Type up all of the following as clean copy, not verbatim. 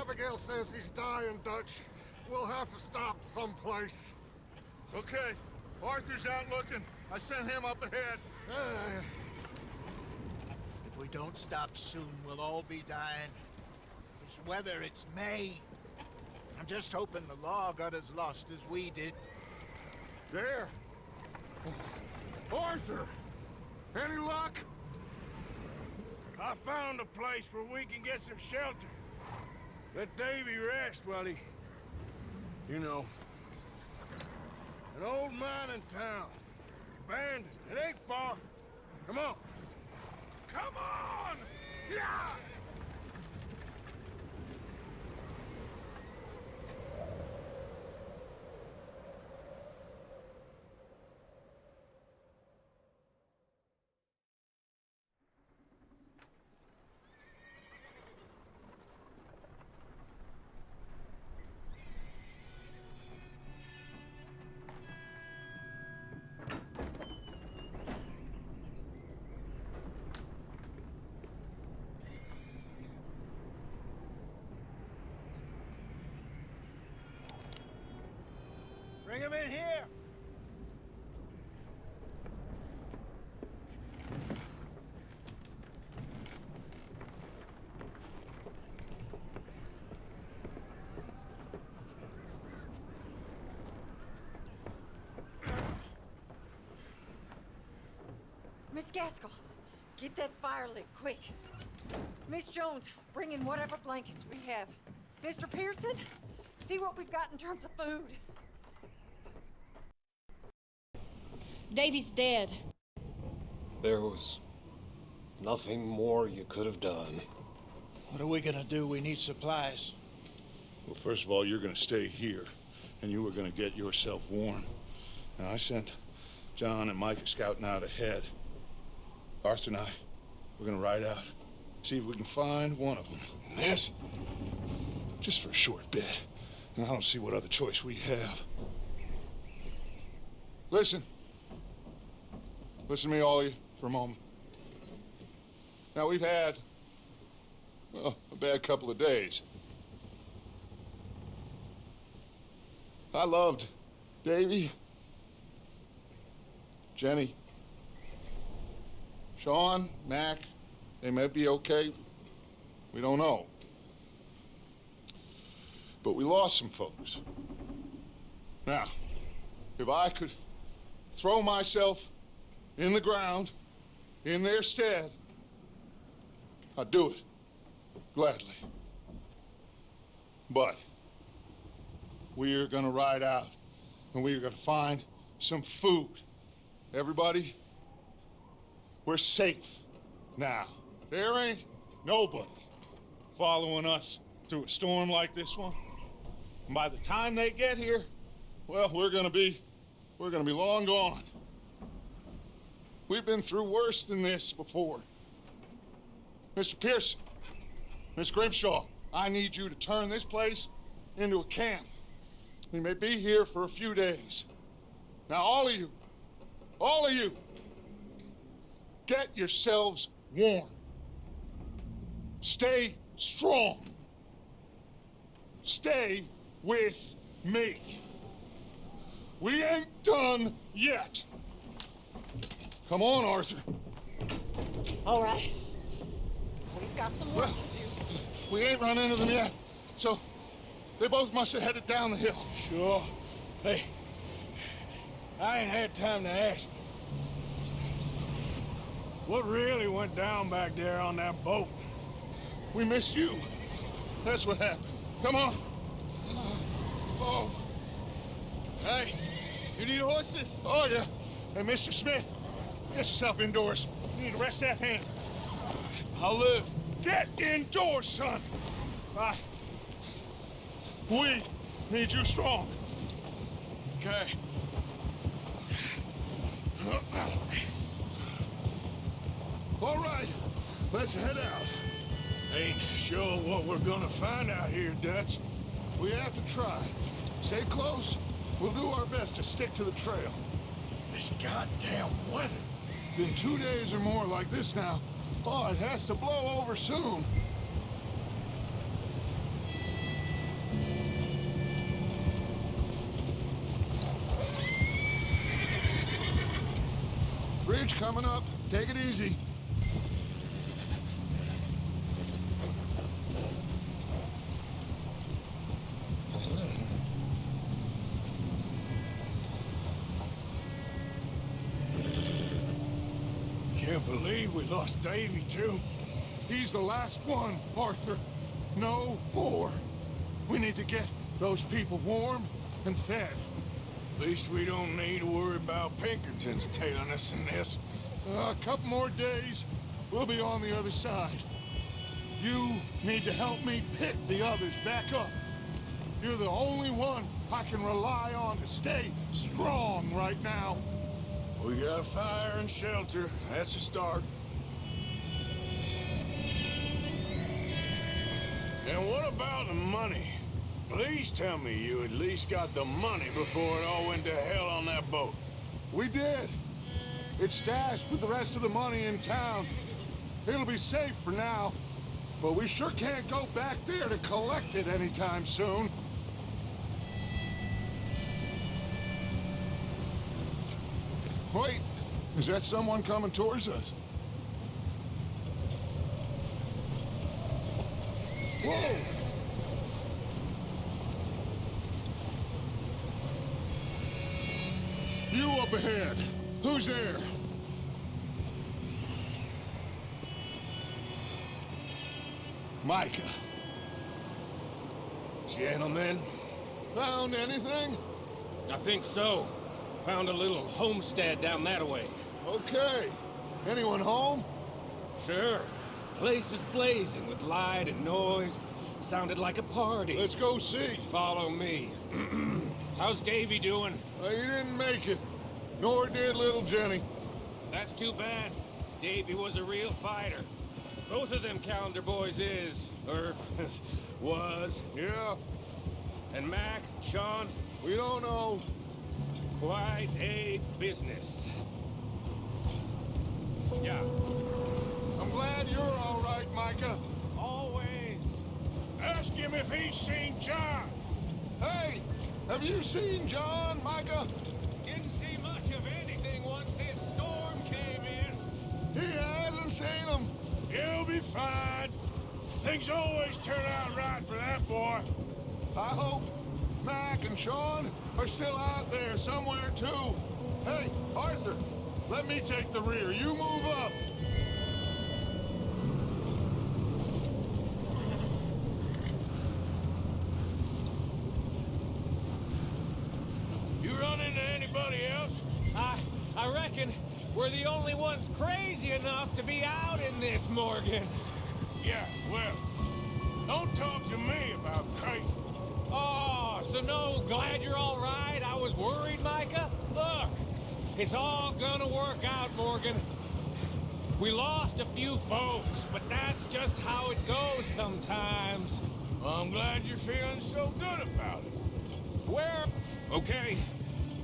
Abigail says he's dying, Dutch. We'll have to stop someplace. Okay. Arthur's out looking. I sent him up ahead. If we don't stop soon, we'll all be dying. This weather, it's May. I'm just hoping the law got as lost as we did. There! Arthur! Any luck? I found a place where we can get some shelter. Let Davy rest while he... You know. An old mining town. Abandoned. It ain't far. Come on. Come on! Yeah! Bring him in here! Miss Gaskell, get that fire lit, quick. Miss Jones, bring in whatever blankets we have. Mr. Pearson, see what we've got in terms of food. Davy's dead. There was nothing more you could have done. What are we gonna do? We need supplies. Well, first of all, you're gonna stay here, and you were gonna get yourself warm. Now, I sent John and Micah scouting out ahead. Arthur and I, we're gonna ride out, see if we can find one of them. And this, just for a short bit. And I don't see what other choice we have. Listen. Listen to me, all of you, for a moment. Now, we've had, well, a bad couple of days. I loved Davy, Jenny, Sean, Mac. They may be okay. We don't know. But we lost some folks. Now, if I could throw myself in the ground, in their stead, I'd do it, gladly. But we are gonna ride out, and we are gonna find some food. Everybody, we're safe now. There ain't nobody following us through a storm like this one. And by the time they get here, well, we're gonna be long gone. We've been through worse than this before. Mr. Pearson, Miss Grimshaw, I need you to turn this place into a camp. We may be here for a few days. Now, all of you, get yourselves warm. Stay strong. Stay with me. We ain't done yet. Come on, Arthur. All right. We've got some work to do. We ain't run into them yet, so they both must have headed down the hill. Sure. Hey, I ain't had time to ask. What really went down back there on that boat? We missed you. That's what happened. Come on. Oh. Hey, you need horses? Oh, yeah. Hey, Mr. Smith, get yourself indoors. You need to rest that hand. I'll live. Get indoors, son. We need you strong. Okay. All right, let's head out. Ain't sure what we're gonna find out here, Dutch. We have to try. Stay close. We'll do our best to stick to the trail. This goddamn weather. Been 2 days or more like this now. Oh, it has to blow over soon. Bridge coming up. Take it easy. Can't believe we lost Davy, too. He's the last one, Arthur. No more. We need to get those people warm and fed. At least we don't need to worry about Pinkertons tailing us in this. A couple more days, we'll be on the other side. You need to help me pick the others back up. You're the only one I can rely on to stay strong right now. We got fire and shelter. That's a start. And what about the money? Please tell me you at least got the money before it all went to hell on that boat. We did. It's stashed with the rest of the money in town. It'll be safe for now, but we sure can't go back there to collect it anytime soon. Wait, is that someone coming towards us? Whoa! You up ahead. Who's there? Micah. Gentlemen, Found anything? I think so. Found a little homestead down that way. Okay. Anyone home? Sure. Place is blazing with light and noise. Sounded like a party. Let's go see. Follow me. How's Davy doing? He didn't make it. Nor did little Jenny. That's too bad. Davy was a real fighter. Both of them calendar boys is, or was. Yeah, And Mac, Sean, we don't know. quite a business. Yeah, I'm glad you're all right, Micah. always. Ask him if he's seen John. Hey, have you seen John, Micah? Didn't see much of anything once this storm came in. He hasn't seen him. He'll be fine. Things always turn out right for that boy. I hope Mac and Sean are still out there somewhere, too. Hey, Arthur, let me take the rear. You move up. You run into anybody else? I reckon we're the only ones crazy enough to be out in this, Morgan. Yeah, well, don't talk to me about crazy. Oh, so no, glad you're all right. I was worried, Micah. Look, it's all gonna work out, Morgan. We lost a few folks, but that's just how it goes sometimes. Well, I'm glad you're feeling so good about it. Where? Okay,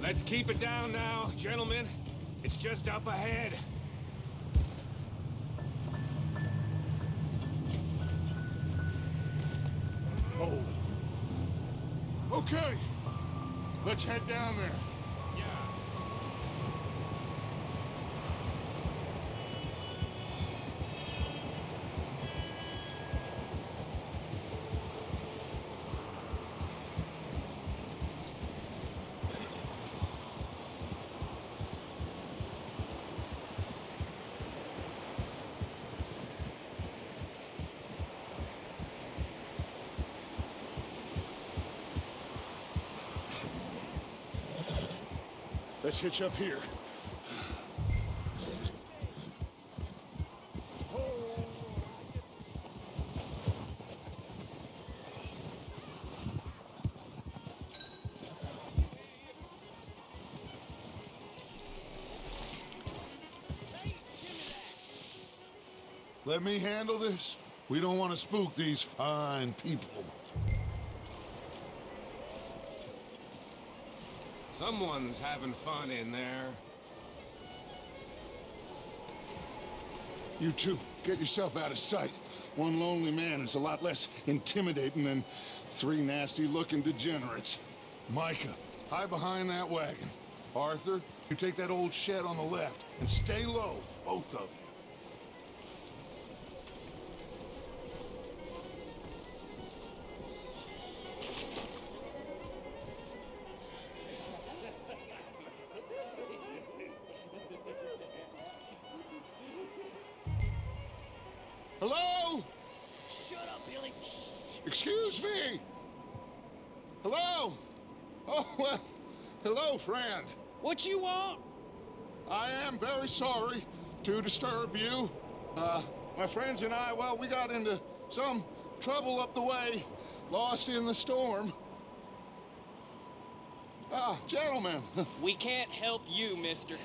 let's keep it down now, gentlemen. It's just up ahead. Oh. Okay. Let's head down there. Yeah. Let's hitch up here. Let me handle this. We don't want to spook these fine people. Someone's having fun in there. You two, get yourself out of sight. One lonely man is a lot less intimidating than three nasty-looking degenerates. Micah, hide behind that wagon. Arthur, You take that old shed on the left and stay low, both of you. Hello? Shut up, Billy. Excuse me? Hello? Oh, well, hello, friend. What you want? I am very sorry to disturb you. My friends and I, well, we got into some trouble up the way, lost in the storm. Ah, gentlemen, We can't help you, mister.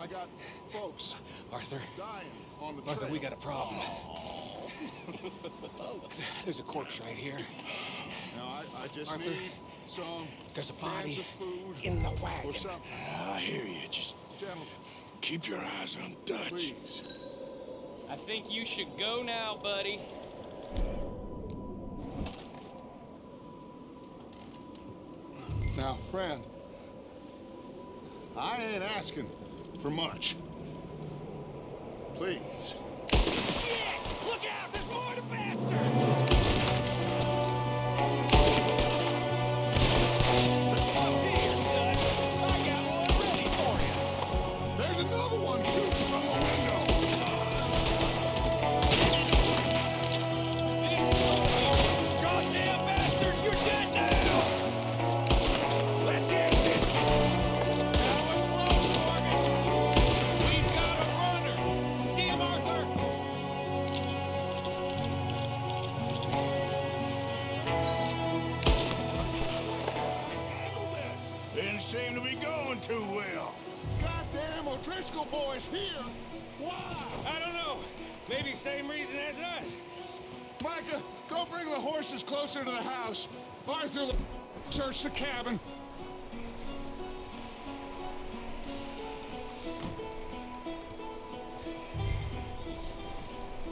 I got folks Arthur. dying on the Arthur, trail. we got a problem. Folks, there's a corpse right here. Now, I just Arthur, need some there's a cans body of food in the or wagon. something. I hear you. Just Gentlemen, keep your eyes on Dutch. please. I think you should go now, buddy. Now, friend, I ain't asking for much. Please. Look out! There's more of the bastards! Come here, Dutch. I got one ready for you. There's another one shooting from the window. Goddamn bastards, you're dead now! Let's end this! That was close, Morgan. We've got a runner. See him, Arthur? Didn't seem to be going too well. Goddamn O'Driscoll boys here. Why? I don't know. Maybe same reason as us. Micah, go bring the horses closer to the house. Arthur, search the cabin.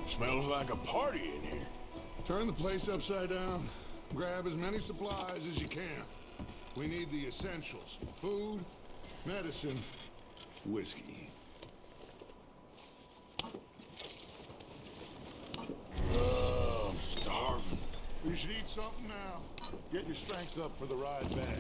Smells like a party in here. Turn the place upside down. Grab as many supplies as you can. We need the essentials. Food, medicine, whiskey. I'm starving. You should eat something now. Get your strength up for the ride back.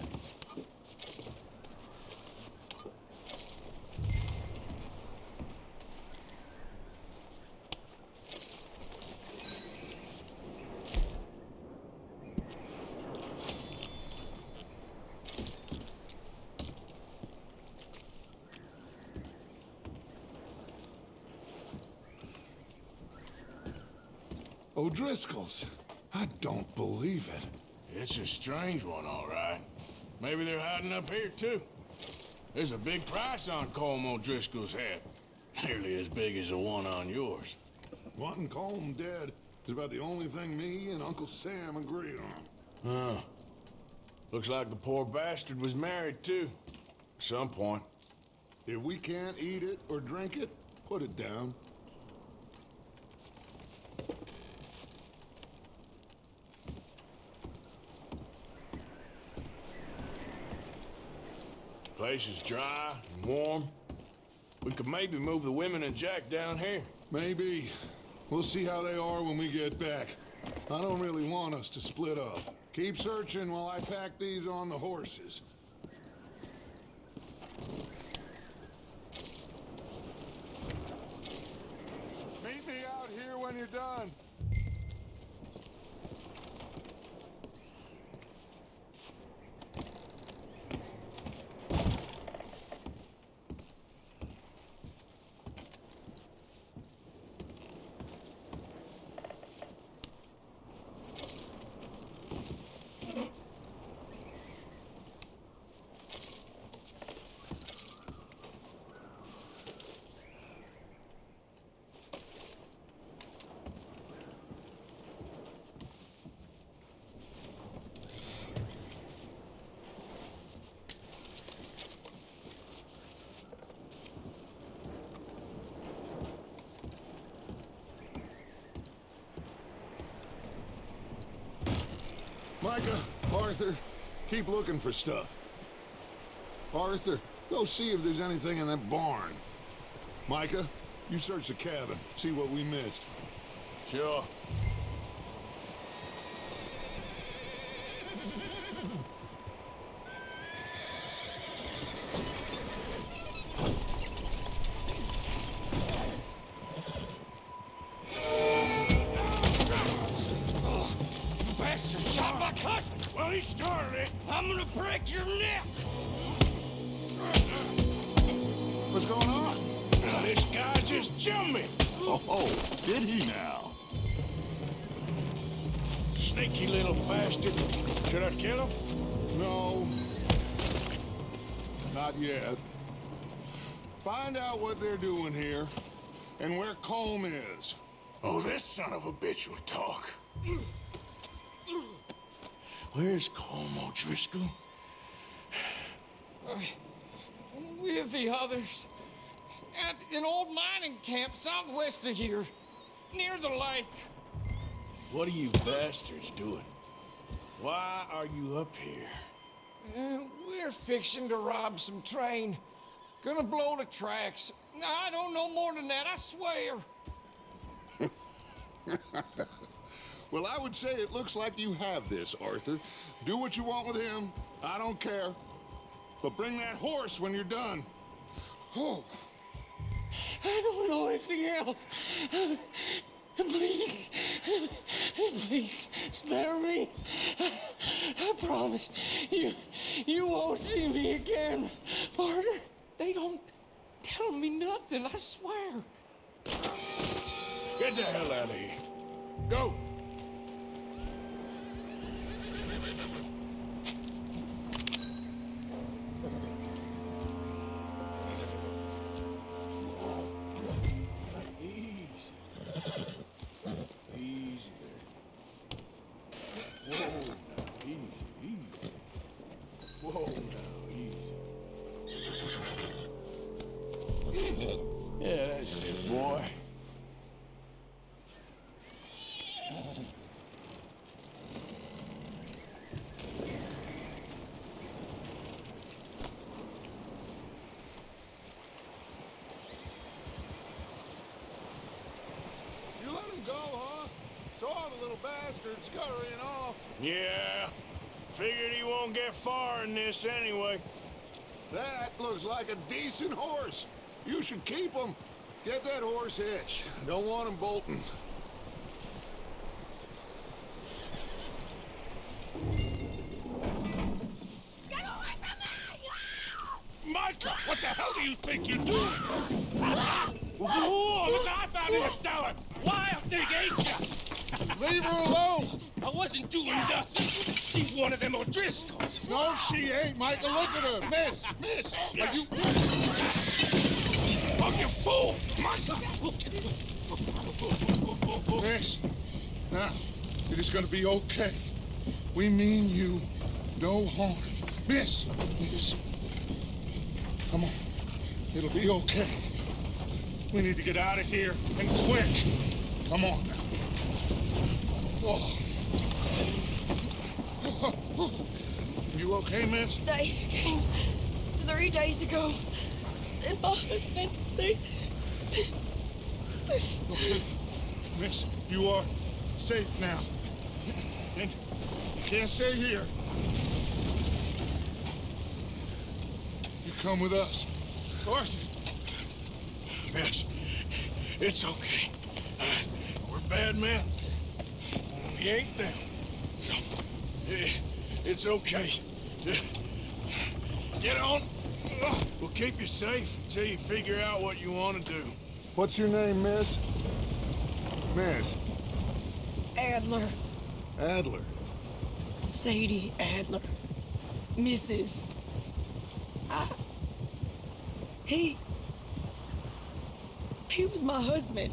O'Driscoll's. I don't believe it. It's a strange one, all right. Maybe they're hiding up here, too. There's a big price on Colm O'Driscoll's head. Nearly as big as the one on yours. Wanting Colm dead is about the only thing me and Uncle Sam agree on. Huh. Looks like the poor bastard was married, too. At some point. If we can't eat it or drink it, put it down. Place is dry and warm. We could maybe move the women and Jack down here. Maybe. We'll see how they are when we get back. I don't really want us to split up. Keep searching while I pack these on the horses. Meet me out here when you're done. Micah, Arthur, keep looking for stuff. Arthur, Go see if there's anything in that barn. Micah, you search the cabin, see what we missed. Sure. Bastard shot my cousin! Well, he started it. I'm gonna break your neck! What's going on? Now, this guy just jumped me. Oh, did he now? Sneaky little bastard. Should I kill him? No. Not yet. Find out what they're doing here, and where Colm is. Oh, this son of a bitch will talk. Where's Colm O'Driscoll? With the others. At an old mining camp southwest of here. Near the lake. What are you bastards doing? Why are you up here? We're fixing to rob some train. Gonna blow the tracks. I don't know more than that, I swear. Well, I would say it looks like you have this, Arthur. Do what you want with him. I don't care. But bring that horse when you're done. Oh. I don't know anything else. Please, please spare me. I promise you won't see me again, partner. They don't tell me nothing, I swear. Get the hell out of here. Go. Easy there. Whoa, now, easy. Whoa, now, easy. Yeah, that's it, boy. You let him go, huh? Saw the little bastard scurrying off. Yeah, figured he won't get far in this anyway. That looks like a decent horse. You should keep him. Get that horse hitched. Don't want him bolting. Get away from me! Micah, what the hell do you think you're doing? Oh, look, I found in the cellar. Wild thing, ain't ya? Leave her alone. I wasn't doing nothing. She's one of them O'Driscolls. No, she ain't, Micah. Look at her. Miss, are you... Oh, you fool! Micah! Miss, now, it is gonna be okay. We mean you no harm. Miss. Come on. It'll be okay. We need to get out of here, and quick. Come on now. Oh. You okay, miss? They came 3 days ago. And my husband, they... Okay. Miss, you are safe now. And you can't stay here. You come with us. Arthur. Miss, it's okay. We're bad men. We ain't them. It's okay. Get on. We'll keep you safe until you figure out what you want to do. What's your name, miss? Miss. Adler. Adler. Sadie Adler. Mrs. He was my husband.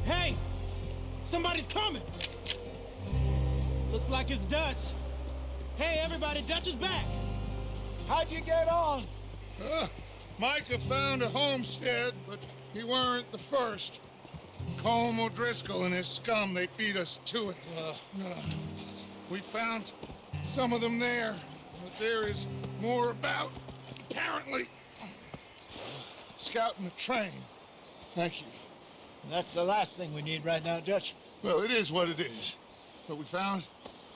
Hey! Somebody's coming! Looks like it's Dutch. Hey, everybody, Dutch is back. How'd you get on? Micah found a homestead, but he weren't the first. Colm O'Driscoll and his scum, they beat us to it. We found some of them there, but there is more about, apparently. Scouting the train. Thank you. That's the last thing we need right now, Dutch. Well, it is what it is. But we found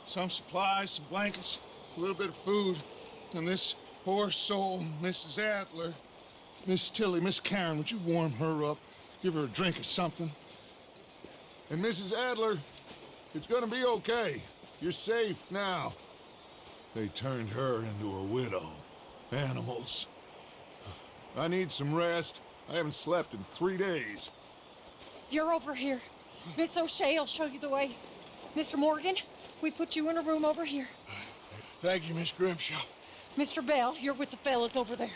some supplies, some blankets, a little bit of food, and this poor soul, Mrs. Adler, Miss Tilly, Miss Karen, would you warm her up? Give her a drink or something? And Mrs. Adler, it's gonna be okay. You're safe now. They turned her into a widow. Animals. I need some rest. I haven't slept in 3 days. You're over here. Miss O'Shea will show you the way. Mr. Morgan, we put you in a room over here. Thank you, Miss Grimshaw. Mr. Bell, you're with the fellas over there.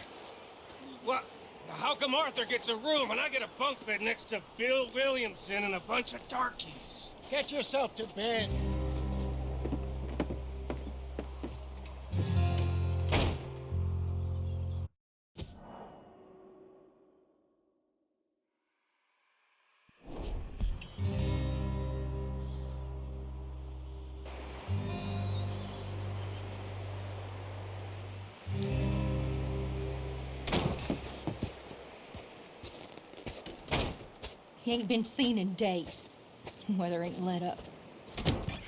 What? How come Arthur gets a room and I get a bunk bed next to Bill Williamson and a bunch of darkies? Get yourself to bed. He ain't been seen in days. Weather ain't let up.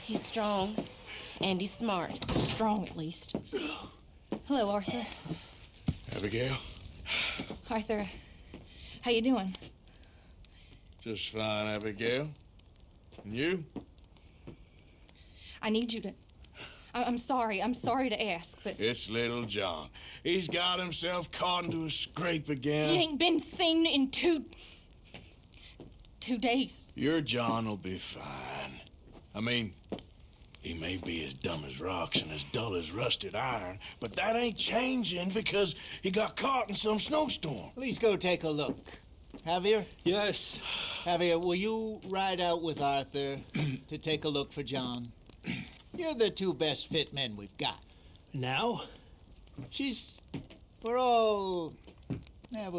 He's strong, and he's smart. Strong, at least. Hello, Arthur. Abigail? Arthur, how you doing? Just fine, Abigail. And you? I need you to... I'm sorry to ask, but... It's little John. He's got himself caught into a scrape again. He ain't been seen in 2 days. Your John will be fine. I mean, he may be as dumb as rocks and as dull as rusted iron, but that ain't changing because he got caught in some snowstorm. Please go take a look. Javier? Yes. Javier, will you ride out with Arthur to take a look for John? You're the 2 best fit men we've got. Now? We're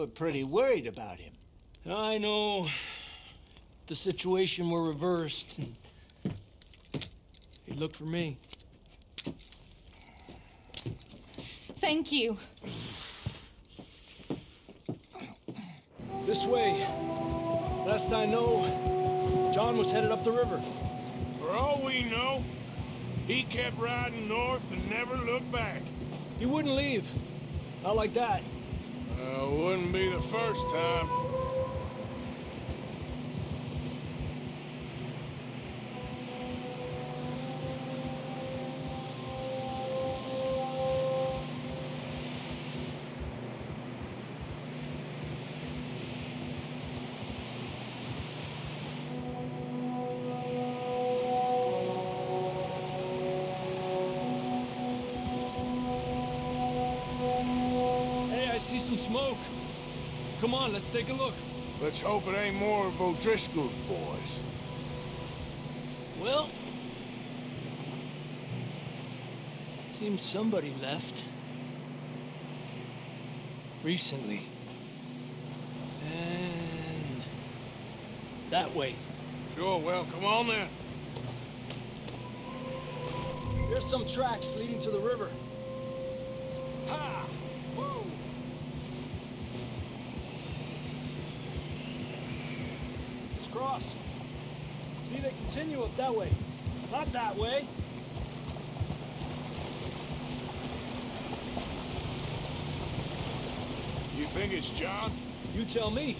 pretty worried about him. I know. The situation were reversed, and he'd look for me. Thank you. This way. Last I know, John was headed up the river. For all we know, he kept riding north and never looked back. He wouldn't leave. Not like that. Wouldn't be the first time. See some smoke. Come on, let's take a look. Let's hope it ain't more of O'Driscoll's boys. Well, seems somebody left. Recently. And that way. Sure, well, come on then. There's some tracks leading to the river. Ha! Whoa! Let's cross. See, they continue up that way. Not that way. You think it's John? You tell me.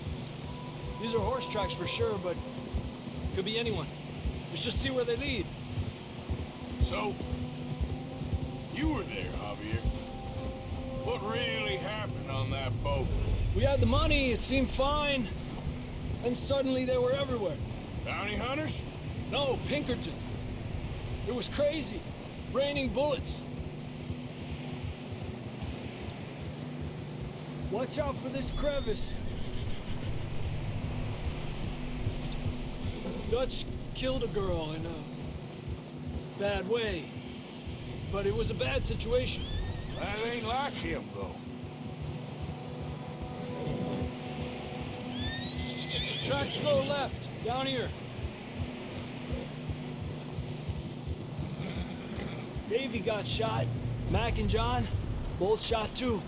These are horse tracks for sure, but could be anyone. Let's just see where they lead. So, you were there, Javier. What really happened on that boat? We had the money, it seemed fine. And suddenly they were everywhere. Bounty hunters? No, Pinkertons. It was crazy. Raining bullets. Watch out for this crevice. Dutch killed a girl and bad way. But it was a bad situation. That ain't like him, though. Tracks go left, down here. Davey got shot. Mac and John, both shot too.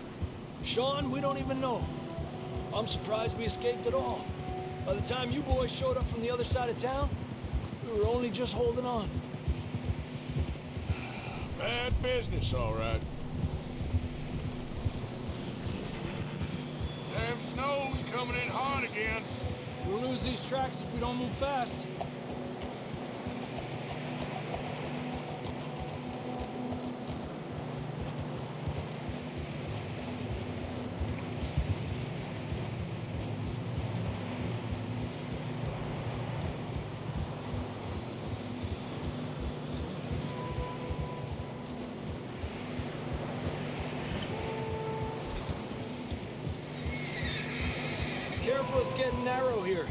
Sean, we don't even know. I'm surprised we escaped at all. By the time you boys showed up from the other side of town, we were only just holding on. Bad business, all right. Damn snow's coming in hard again. We'll lose these tracks if we don't move fast. Careful, it's getting narrow here.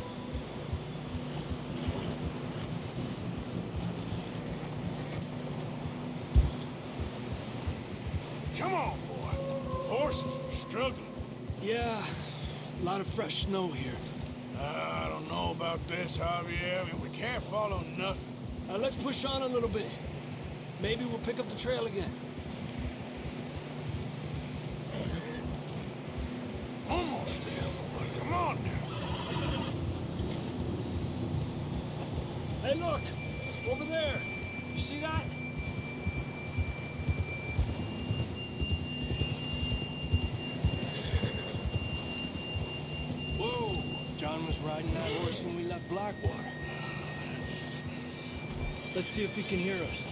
Come on, boy. Horses are struggling. Yeah, a lot of fresh snow here. I don't know about this, Javier. I mean, we can't follow nothing. Let's push on a little bit. Maybe we'll pick up the trail again. Almost there, boy. Come on now. Hey, look! Over there! You see that? Whoa! John was riding that horse when we left Blackwater. Let's see if he can hear us.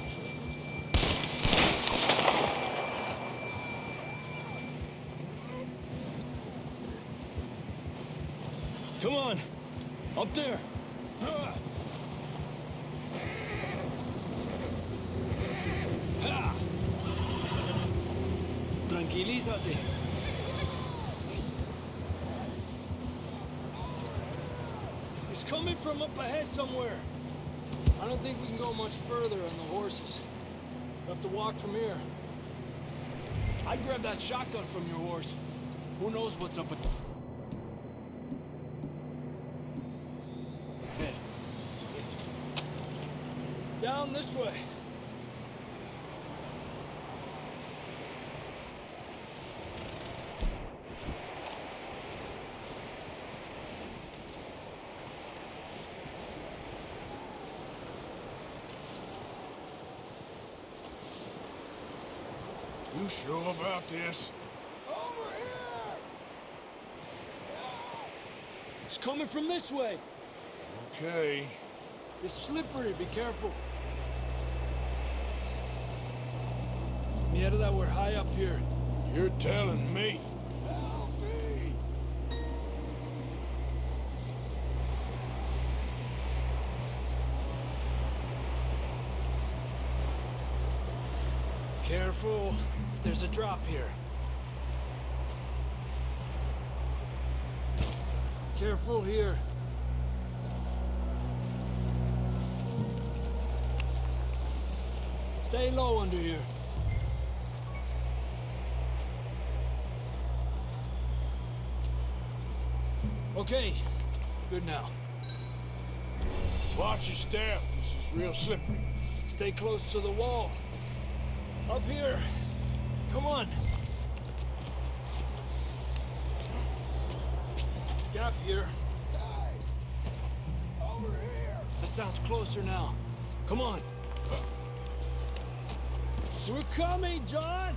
Come on! Up there! Tranquilízate. It's coming from up ahead somewhere. I don't think we can go much further on the horses. We'll have to walk from here. I'd grab that shotgun from your horse. Who knows what's up with... Down this way. You sure about this? Over here! It's coming from this way. Okay. It's slippery, be careful. Mierda, we're high up here. You're telling me. Help me! Careful. There's a drop here. Careful here. Stay low under here. Okay, good now. Watch your step. This is real slippery. Stay close to the wall. Up here. Come on. Gap here. Over here! That sounds closer now. Come on. We're coming, John!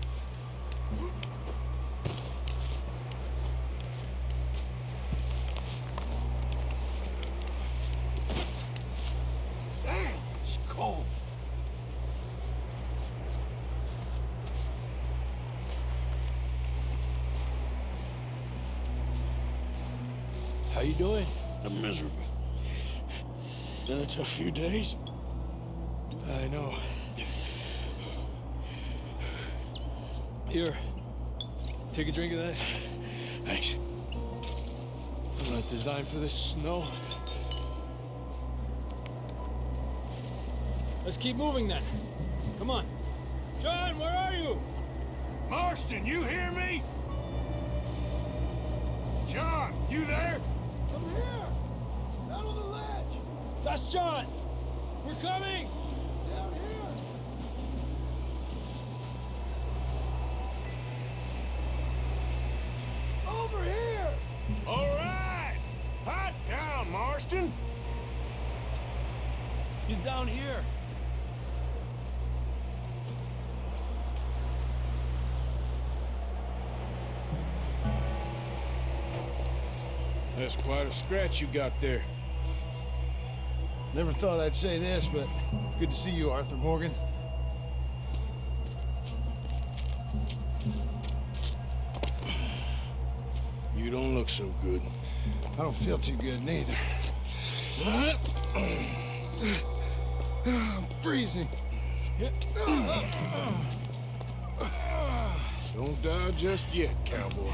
Damn, it's cold. How you doing? I'm miserable. Been a tough few days. I know. Here. Take a drink of that. Thanks. I'm not designed for this snow. Let's keep moving then. Come on. John, where are you? Marston, you hear me? John, you there? I'm here! Down on the ledge! That's John! We're coming! Down here! Over here! All right! Hot down, Marston! He's down here. That's quite a scratch you got there. Never thought I'd say this, but it's good to see you, Arthur Morgan. You don't look so good. I don't feel too good neither. I'm freezing. Don't die just yet, cowboy.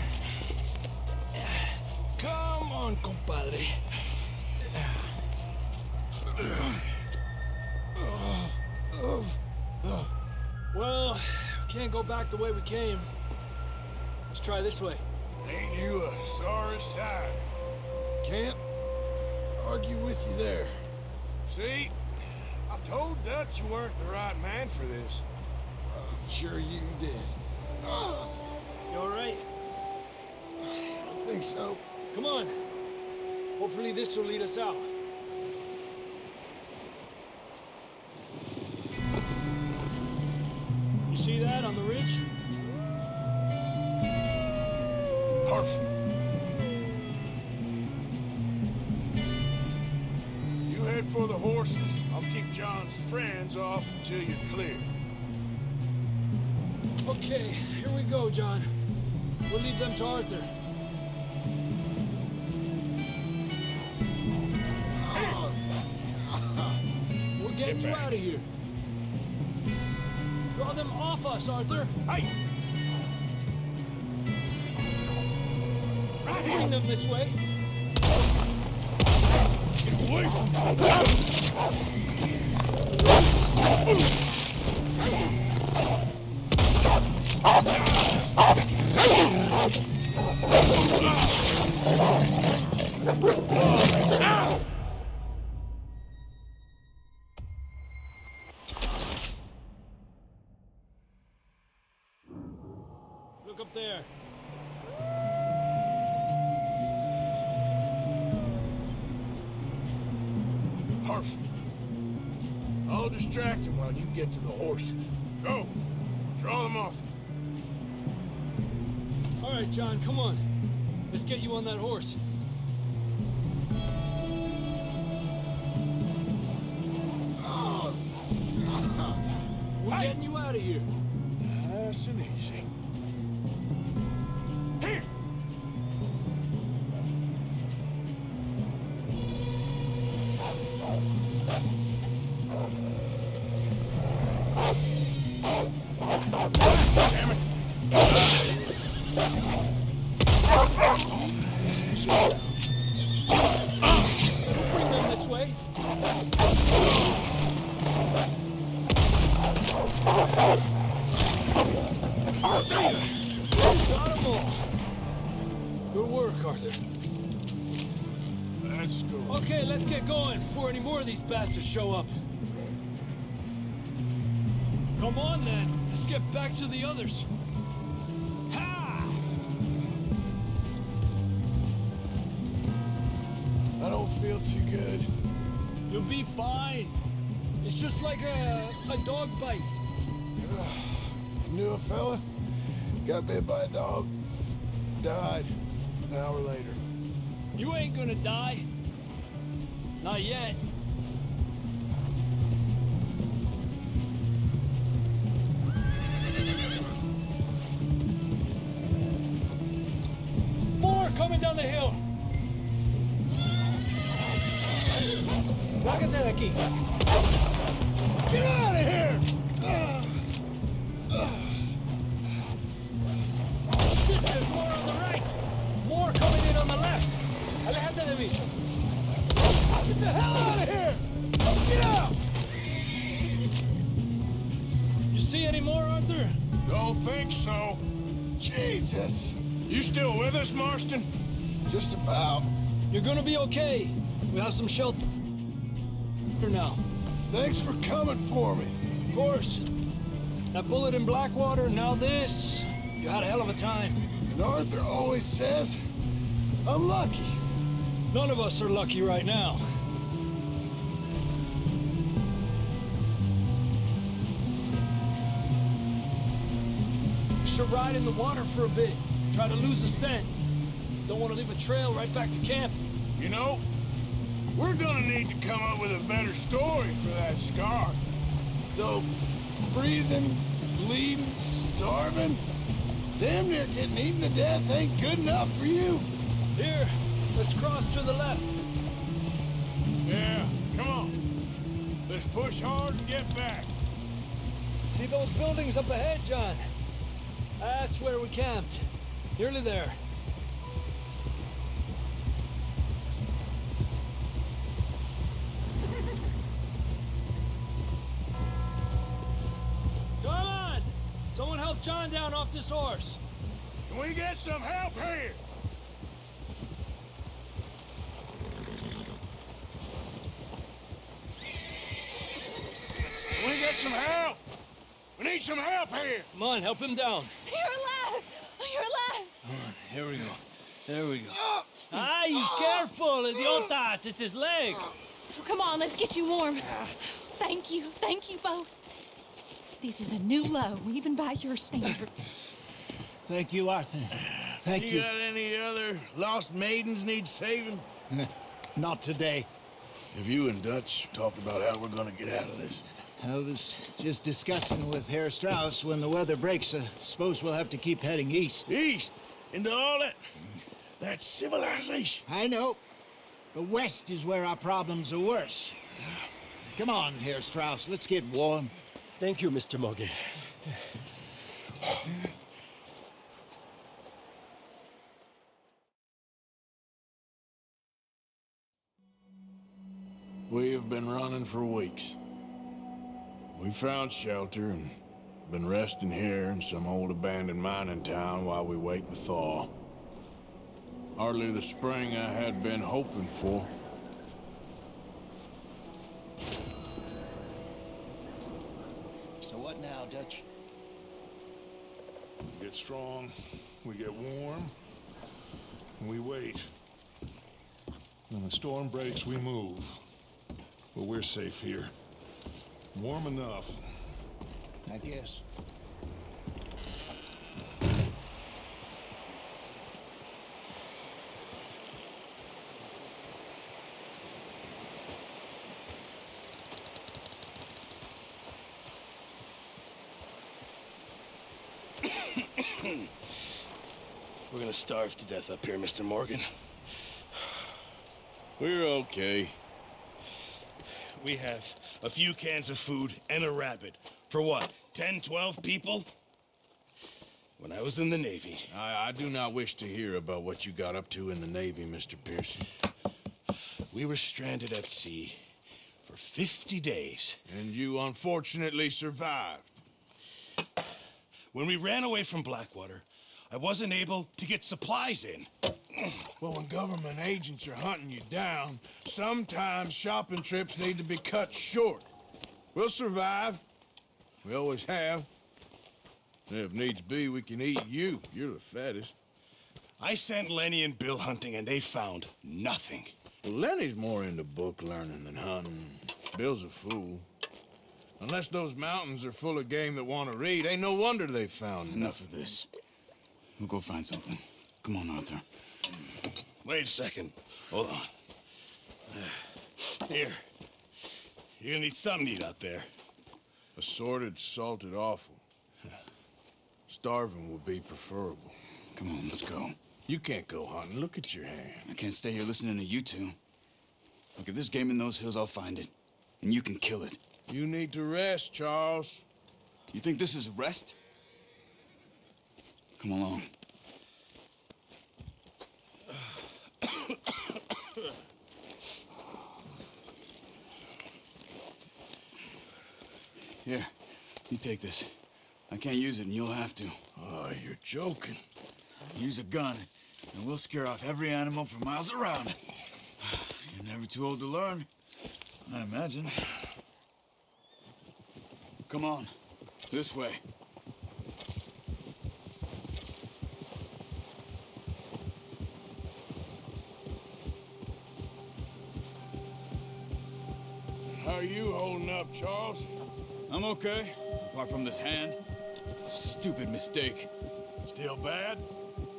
Come on, compadre. Well, can't go back the way we came. Let's try this way. Ain't you a sorry sight? Can't argue with you there. See? I told Dutch you weren't the right man for this. I'm sure you did. You all right? I don't think so. Come on. Hopefully this will lead us out. You see that on the ridge? Perfect. You head for the horses. I'll keep John's friends off until you're clear. Okay, here we go, John. We'll leave them to Arthur. We're getting you out of here. Draw them off us, Arthur. Hey! Right here! Bring them this way. Get away from Look up there. Perfect. I'll distract him while you get to the horses. Go. Draw them off. All right, John, come on. Let's get you on that horse. We're getting you out of here. Nice and easy. Here! Damn it! Bring them this way. Got them all. Good work, Arthur. Let's go. Okay, let's get going before any more of these bastards show up. Come on, then. Let's get back to the others. Ha! I don't feel too good. You'll be fine. It's just like a dog bite. Knew a fella, got bit by a dog, died an hour later. You ain't gonna die. Not yet. More coming down the hill. Bájate de aquí. Get out of here! Shit, there's more on the right. More coming in on the left. Aléjate de mí. Get the hell out of here! Get out! see any more, Arthur? Don't think so. Jesus! You still with us, Marston? Just about. You're gonna be okay. We have some shelter now. Thanks for coming for me. Of course. That bullet in Blackwater, now this. You had a hell of a time. And Arthur always says, I'm lucky. None of us are lucky right now. Should ride in the water for a bit. Try to lose the scent. Don't want to leave a trail right back to camp. You know, we're gonna need to come up with a better story for that scar. So, freezing, bleeding, starving, damn near getting eaten to death ain't good enough for you. Here, let's cross to the left. Yeah, come on. Let's push hard and get back. See those buildings up ahead, John? That's where we camped. Nearly there. Come on! Someone help John down off this horse. Can we get some help here? Can we get some help? We need some help here. Come on, help him down. You're alive! You're alive! Come on, here we go. There we go. Ay, careful, idiotas! It's his leg! Oh, come on, let's get you warm. Thank you both. This is a new low, even by your standards. Thank you, Arthur. Thank you. You got any other lost maidens need saving? Not today. Have you and Dutch talked about how we're gonna get out of this? I was just discussing with Herr Strauss when the weather breaks. I suppose we'll have to keep heading east. East? Into all that... That's civilization. I know. But west is where our problems are worse. Come on, Herr Strauss. Let's get warm. Thank you, Mr. Morgan. We have been running for weeks. We found shelter and been resting here in some old abandoned mining town while we wait the thaw. Hardly the spring I had been hoping for. So what now, Dutch? We get strong, we get warm, and we wait. When the storm breaks, we move. But we're safe here. Warm enough. I guess. We're gonna starve to death up here, Mr. Morgan. We're okay. We have a few cans of food and a rabbit. For what, 10, 12 people? When I was in the Navy... I do not wish to hear about what you got up to in the Navy, Mr. Pearson. We were stranded at sea for 50 days. And you unfortunately survived. When we ran away from Blackwater, I wasn't able to get supplies in. Well, when government agents are hunting you down, sometimes shopping trips need to be cut short. We'll survive. We always have. If needs be, we can eat you. You're the fattest. I sent Lenny and Bill hunting, and they found nothing. Well, Lenny's more into book learning than hunting. Bill's a fool. Unless those mountains are full of game that want to read, ain't no wonder they found Enough of this. We'll go find something. Come on, Arthur. Wait a second. Hold on. Here. You're gonna need something to eat out there. Assorted, salted offal. Starving would be preferable. Come on, let's go. You can't go hunting. Look at your hand. I can't stay here listening to you two. Look, if there's game in those hills, I'll find it. And you can kill it. You need to rest, Charles. You think this is rest? Come along. Here, you take this. I can't use it, and you'll have to. Oh, you're joking. Use a gun, and we'll scare off every animal for miles around. You're never too old to learn, I imagine. Come on, this way. How are you holding up, Charles? I'm okay, apart from this hand. Stupid mistake. Still bad?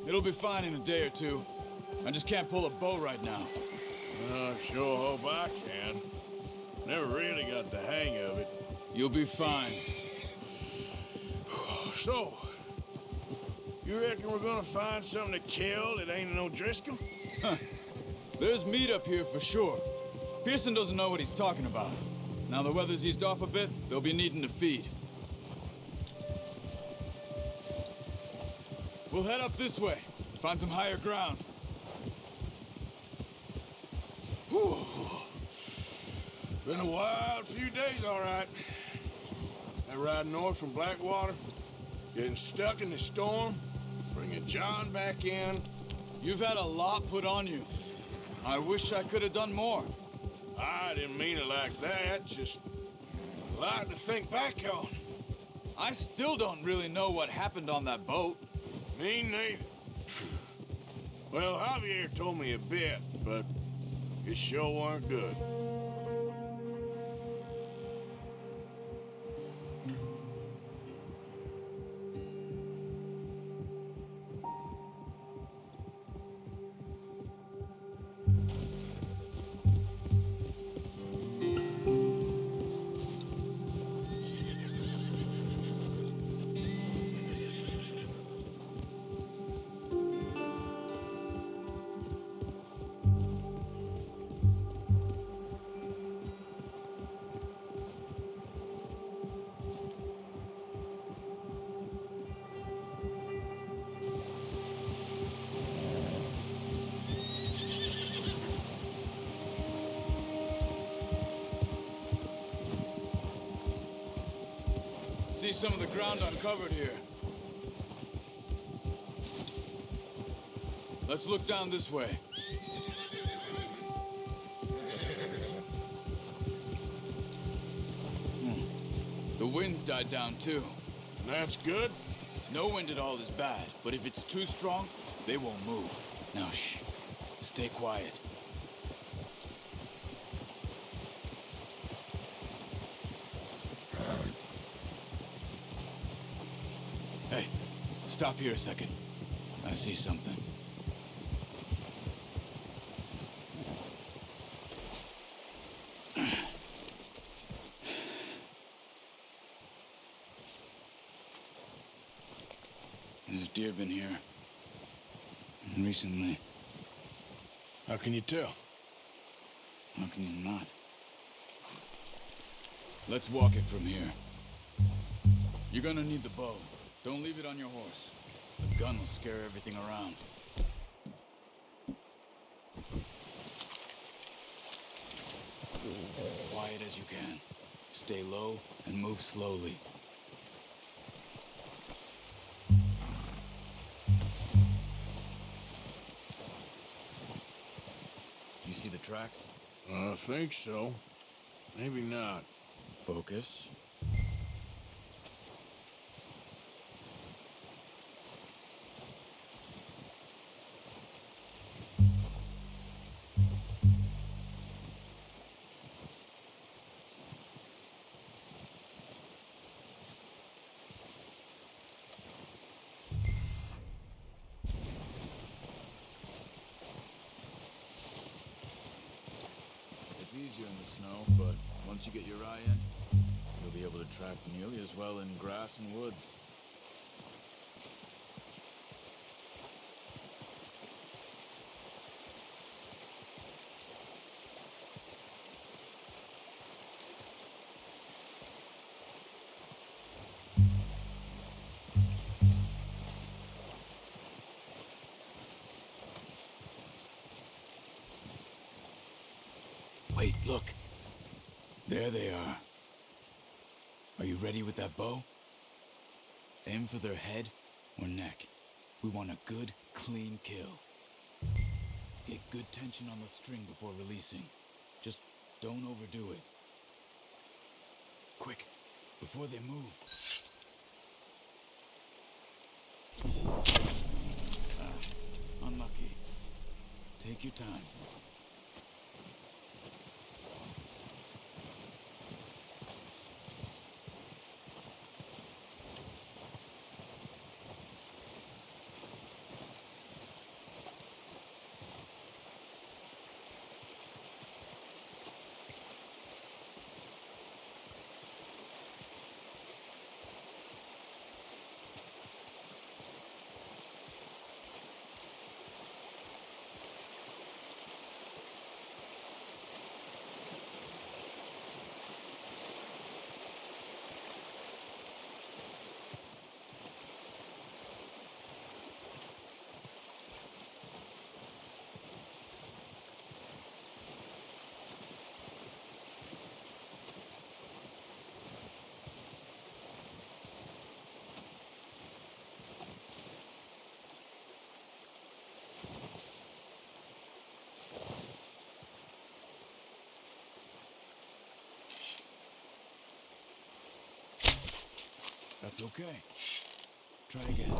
It'll be fine in a day or two. I just can't pull a bow right now. I sure hope I can. Never really got the hang of it. You'll be fine. So, you reckon we're gonna find something to kill that ain't no Driscoll? Huh. There's meat up here for sure. Pearson doesn't know what he's talking about. Now the weather's eased off a bit, they'll be needing to feed. We'll head up this way, find some higher ground. Whew. Been a wild few days, all right. That ride north from Blackwater, getting stuck in the storm, bringing John back in. You've had a lot put on you. I wish I could have done more. I didn't mean it like that, just a lot to think back on. I still don't really know what happened on that boat. Me neither. Well, Javier told me a bit, but it sure weren't good. See some of the ground uncovered here. Let's look down this way. The wind's died down too. That's good? No wind at all is bad, but if it's too strong, they won't move. Now shh, stay quiet. Hey, stop here a second. I see something. There's deer been here. Recently. How can you tell? How can you not? Let's walk it from here. You're gonna need the bow. Don't leave it on your horse. The gun will scare everything around. Quiet as you can. Stay low and move slowly. You see the tracks? I think so. Maybe not. Focus. It's easier in the snow, but once you get your eye in, you'll be able to track nearly as well in grass and woods. Wait, look. There they are. Are you ready with that bow? Aim for their head or neck. We want a good, clean kill. Get good tension on the string before releasing. Just don't overdo it. Quick, before they move. Unlucky. Take your time. That's okay. Try again.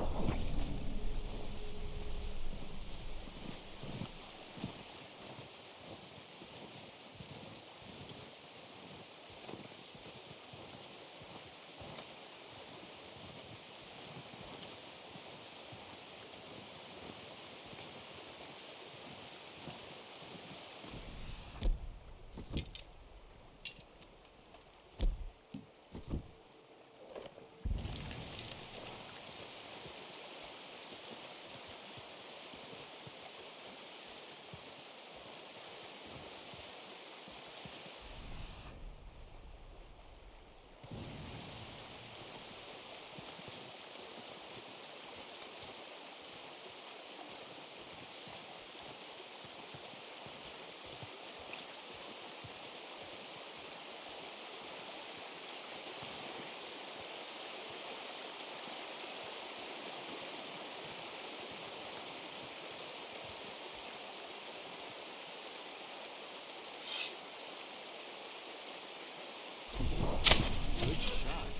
Good shot.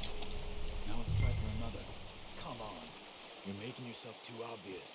Now let's try for another. Come on. You're making yourself too obvious.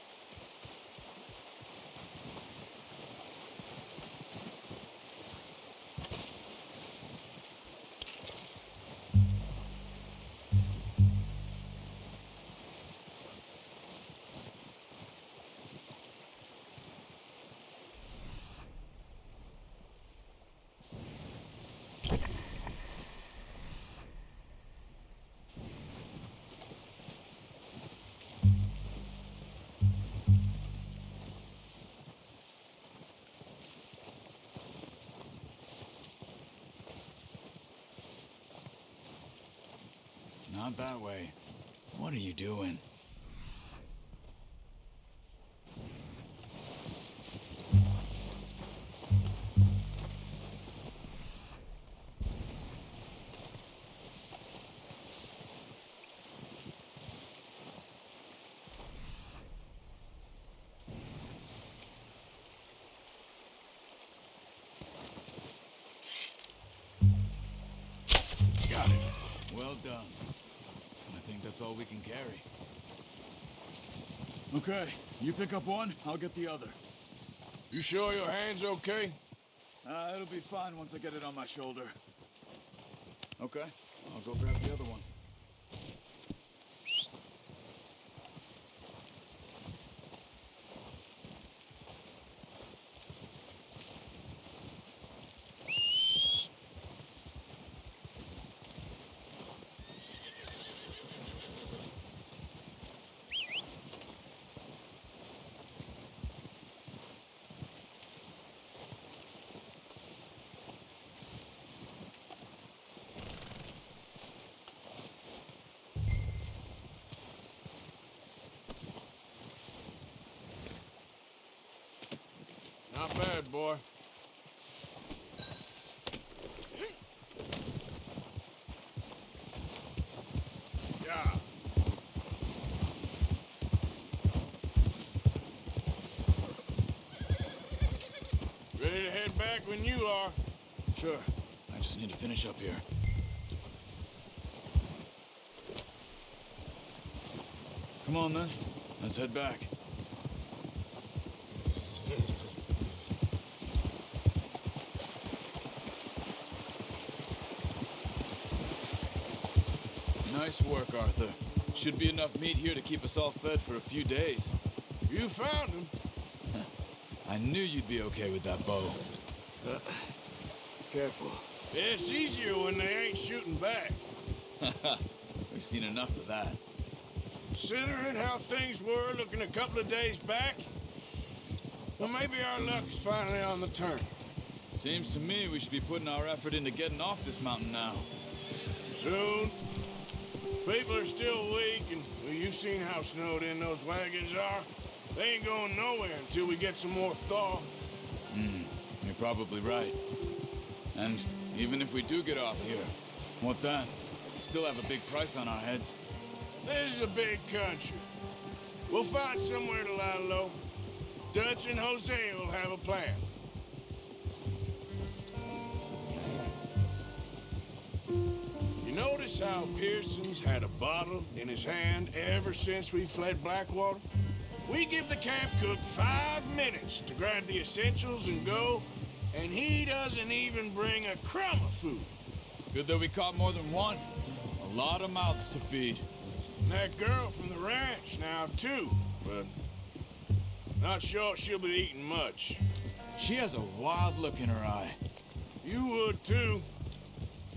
Not that way. What are you doing? Got it. Well done. I think that's all we can carry. Okay, you pick up one, I'll get the other. You sure your hand's okay? It'll be fine once I get it on my shoulder. Okay, I'll go grab the other one. Not bad, boy. Yeah. head back when you are. Sure. I just need to finish up here. Come on, then. Let's head back. Nice work, Arthur. Should be enough meat here to keep us all fed for a few days. You found him. I knew you'd be okay with that bow. Careful. It's easier when they ain't shooting back. We've seen enough of that. Considering how things were looking a couple of days back, well, maybe our luck is finally on the turn. Seems to me we should be putting our effort into getting off this mountain now. Soon. People are still weak, and well, you've seen how snowed in those wagons are. They ain't going nowhere until we get some more thaw. You're probably right. And even if we do get off here, what then? We still have a big price on our heads. This is a big country. We'll find somewhere to lie low. Dutch and Jose will have a plan. You notice how Pearson's had a bottle in his hand ever since we fled Blackwater? We give the camp cook 5 minutes to grab the essentials and go, and he doesn't even bring a crumb of food. Good that we caught more than one. A lot of mouths to feed. And that girl from the ranch now, too, but not sure she'll be eating much. She has a wild look in her eye. You would, too.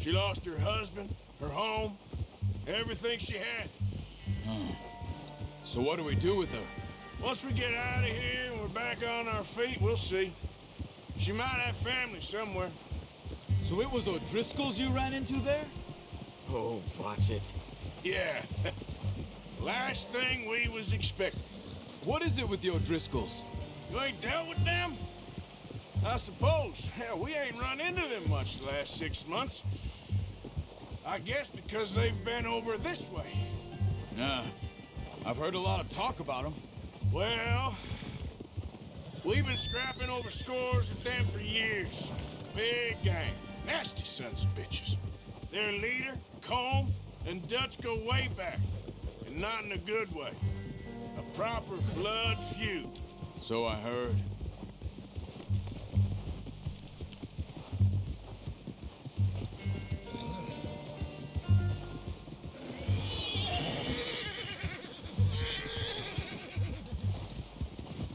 She lost her husband, her home, everything she had. So what do we do with her? Once we get out of here and we're back on our feet, we'll see. She might have family somewhere. So it was O'Driscoll's you ran into there? Oh, watch it. Yeah. Last thing we was expecting. What is it with the O'Driscolls? You ain't dealt with them? I suppose. Hell, we ain't run into them much the last 6 months. I guess because they've been over this way. Yeah. I've heard a lot of talk about them. Well, we've been scrapping over scores with them for years. Big gang. Nasty sons of bitches. Their leader, Combe, and Dutch go way back. And not in a good way. A proper blood feud. So I heard.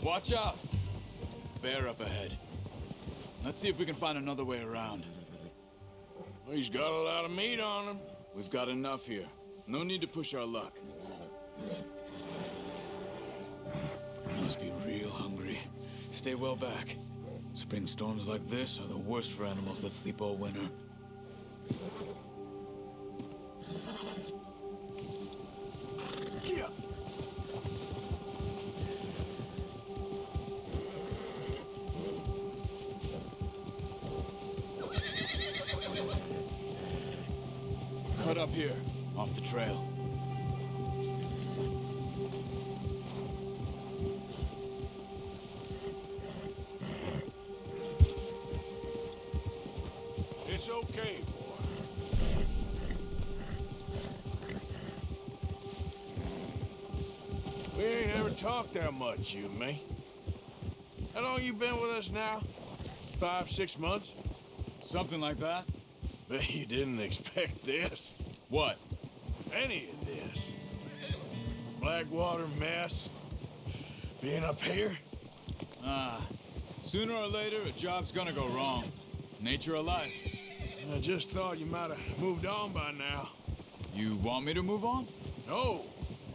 Watch out! Bear up ahead. Let's see if we can find another way around. Well, he's got a lot of meat on him. We've got enough here. No need to push our luck. Must be real hungry. Stay well back. Spring storms like this are the worst for animals that sleep all winter. Cut up here, off the trail. It's okay, boy. We ain't ever talked that much, you and me. How long you been with us now? 5, 6 months? Something like that. Bet you didn't expect this. What? Any of this. Blackwater mess. Being up here. Sooner or later, a job's gonna go wrong. Nature of life. I just thought you might have moved on by now. You want me to move on? No.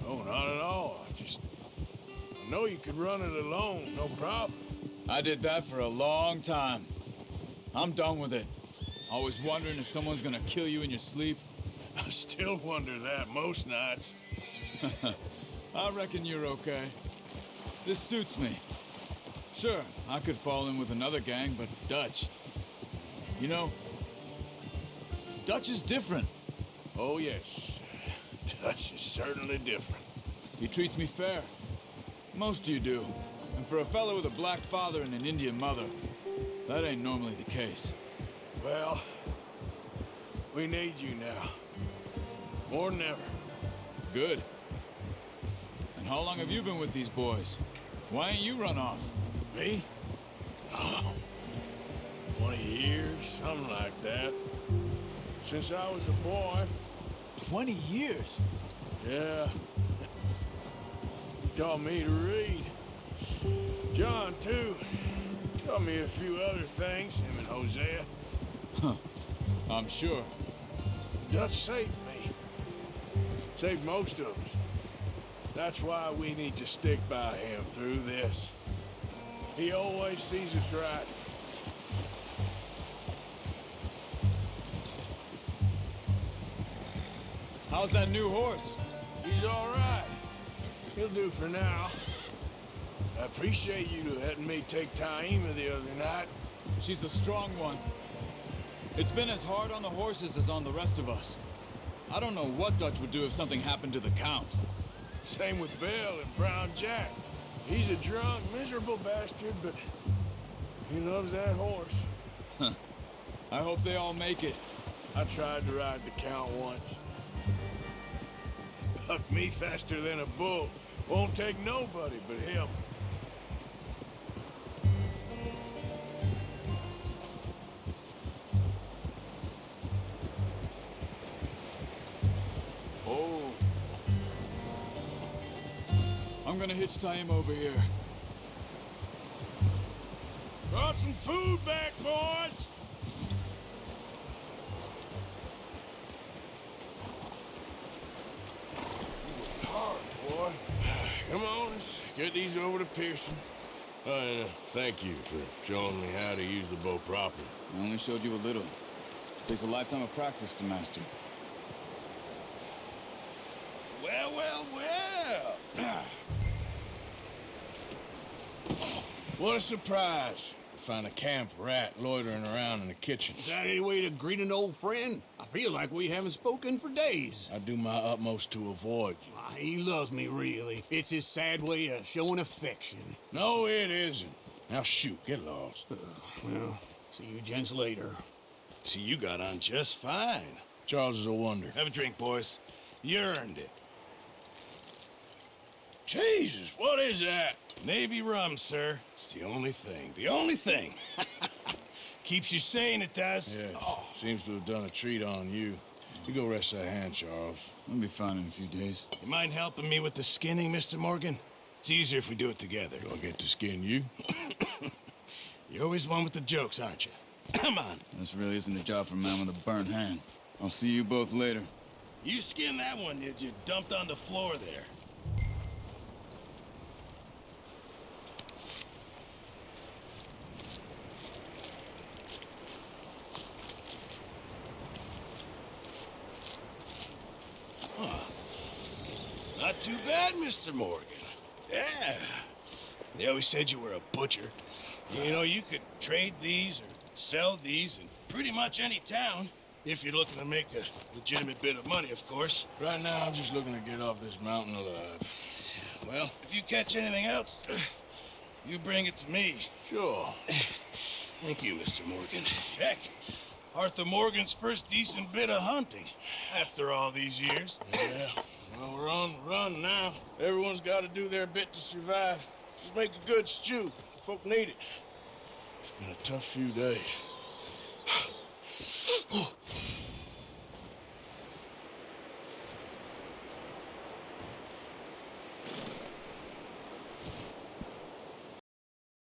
No, not at all. I know you could run it alone, no problem. I did that for a long time. I'm done with it. Always wondering if someone's gonna kill you in your sleep. I still wonder that most nights. I reckon you're okay. This suits me. Sure, I could fall in with another gang, but Dutch... You know, Dutch is different. Oh, yes. Dutch is certainly different. He treats me fair. Most of you do. And for a fellow with a black father and an Indian mother, That ain't normally the case. Well, we need you now. More than ever. Good. And how long have you been with these boys? Why ain't you run off? Me? Oh, 20 years, something like that. Since I was a boy. 20 years? Yeah. He taught me to read. John, too. Taught me a few other things, him and Hosea. Huh. I'm sure. Dutch saved me. Saved most of us. That's why we need to stick by him through this. He always sees us right. How's that new horse? He's all right. He'll do for now. I appreciate you letting me take Taima the other night. She's a strong one. It's been as hard on the horses as on the rest of us. I don't know what Dutch would do if something happened to the Count. Same with Bill and Brown Jack. He's a drunk, miserable bastard, but he loves that horse. Huh. I hope they all make it. I tried to ride the Count once. Bucked me faster than a bull. Won't take nobody but him. Oh. I'm gonna hitch Taima over here. Brought some food back, boys! Hard, boy. Come on, let's get these over to Pearson. And thank you for showing me how to use the bow properly. I only showed you a little. Takes a lifetime of practice to master. Well, well, well. What a surprise. Find a camp rat loitering around in the kitchen. Is that any way to greet an old friend? I feel like we haven't spoken for days. I do my utmost to avoid you. He loves me, really. It's his sad way of showing affection. No, it isn't. Now shoot, get lost. Well, see you gents later. See, you got on just fine. Charles is a wonder. Have a drink, boys. You earned it. Jesus, what is that? Navy rum, sir. It's the only thing. The only thing. Keeps you sane, it does. Yes. Oh. Seems to have done a treat on you. You go rest that hand, Charles. I'll be fine in a few days. You mind helping me with the skinning, Mr. Morgan? It's easier if we do it together. Do I get to skin you? You're always one with the jokes, aren't you? Come on. This really isn't a job for a man with a burnt hand. I'll see you both later. You skinned that one you dumped on the floor there. Not too bad, Mr. Morgan. Yeah. They always said you were a butcher. You know, you could trade these or sell these in pretty much any town. If you're looking to make a legitimate bit of money, of course. Right now, I'm just looking to get off this mountain alive. Well, if you catch anything else, you bring it to me. Sure. Thank you, Mr. Morgan. Heck, Arthur Morgan's first decent bit of hunting after all these years. Yeah. Well, we're on the run now. Everyone's got to do their bit to survive. Just make a good stew. Folk need it. It's been a tough few days.